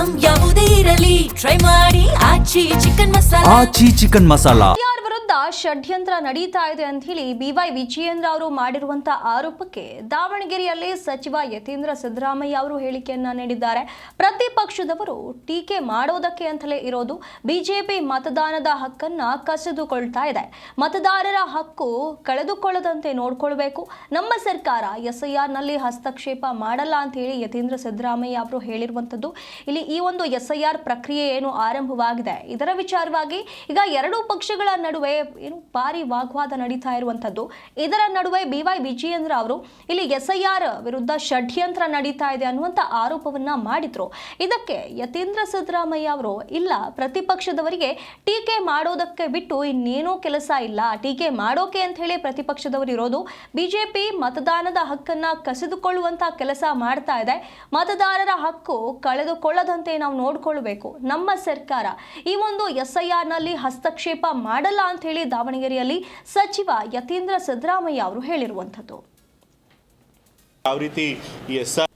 Item ಯಾವುದೇ ಇರಲಿ try ಮಾಡಿ ಆಚಿ ಚಿಕನ್ ಮಸಾಲಾ. ಯಾರ ವಿರುದ್ಧ ಷಡ್ಯಂತ್ರ ನಡೀತಾ ಇದೆ ಅಂತ ಹೇಳಿ BY ವಿಜಯೇಂದ್ರ ಅವರು ಮಾಡಿರುವಂತಹ ಆರೋಪಕ್ಕೆ ದಾವಣಗೆರೆಯಲ್ಲಿ ಸಚಿವ ಯತೀಂದ್ರ ಸಿದ್ದರಾಮಯ್ಯ ಅವರು ಹೇಳಿಕೆಯನ್ನ ನೀಡಿದ್ದಾರೆ. ಪ್ರತಿಪಕ್ಷದವರು ಟೀಕೆ ಮಾಡೋದಕ್ಕೆ ಅಂತಲೇ ಇರೋದು. ಬಿಜೆಪಿ ಮತದಾನದ ಹಕ್ಕನ್ನ ಕಸಿದುಕೊಳ್ತಾ ಇದೆ. ಮತದಾರರ ಹಕ್ಕು ಕಳೆದುಕೊಳ್ಳದಂತೆ ನೋಡ್ಕೊಳ್ಬೇಕು. ನಮ್ಮ ಸರ್ಕಾರ SIR ನಲ್ಲಿ ಹಸ್ತಕ್ಷೇಪ ಮಾಡಲ್ಲ ಅಂತ ಹೇಳಿ ಯತೀಂದ್ರ ಸಿದ್ದರಾಮಯ್ಯ ಅವರು ಹೇಳಿರುವಂತದ್ದು. ಇಲ್ಲಿ ಈ ಒಂದು SIR ಪ್ರಕ್ರಿಯೆ ಏನು ಆರಂಭವಾಗಿದೆ, ಇದರ ವಿಚಾರವಾಗಿ ಈಗ ಎರಡೂ ಪಕ್ಷಗಳ ನಡುವೆ ಏನು ಭಾರಿ ವಾಗ್ವಾದ ನಡೀತಾ ಇರುವಂತದ್ದು. ಇದರ ನಡುವೆ BY ವಿಜಯೇಂದ್ರ ಅವರು ಇಲ್ಲಿ SIR ವಿರುದ್ಧ ಷಡ್ಯಂತ್ರ ನಡೀತಾ ಇದೆ ಅನ್ನುವಂತ ಆರೋಪವನ್ನ ಮಾಡಿದ್ರು. ಇದಕ್ಕೆ ಯತೀಂದ್ರ ಸಿದ್ದರಾಮಯ್ಯ ಅವರು ಇಲ್ಲ, ಪ್ರತಿಪಕ್ಷದವರಿಗೆ ಟೀಕೆ ಮಾಡೋದಕ್ಕೆ ಬಿಟ್ಟು ಇನ್ನೇನೂ ಕೆಲಸ ಇಲ್ಲ, ಟೀಕೆ ಮಾಡೋಕೆ ಅಂತ ಹೇಳಿ ಪ್ರತಿಪಕ್ಷದವರು ಇರೋದು. ಬಿಜೆಪಿ ಮತದಾನದ ಹಕ್ಕನ್ನ ಕಸಿದುಕೊಳ್ಳುವಂತ ಕೆಲಸ ಮಾಡ್ತಾ ಇದೆ. ಮತದಾರರ ಹಕ್ಕು ಕಳೆದುಕೊಳ್ಳದಂತೆ ನಾವು ನೋಡ್ಕೊಳ್ಬೇಕು. ನಮ್ಮ ಸರ್ಕಾರ ಈ ಒಂದು SIR ನಲ್ಲಿ ಹಸ್ತಕ್ಷೇಪ ಮಾಡಲ್ಲ ಅಂತ ಹೇಳಿ ದಾವಣಗೆರೆಯಲ್ಲಿ ಸಚಿವ ಯತೀಂದ್ರ ಸಿದ್ದರಾಮಯ್ಯ ಅವರು ಹೇಳಿರುವಂತದ್ದು. ಯಾವ ರೀತಿ ಈ SIR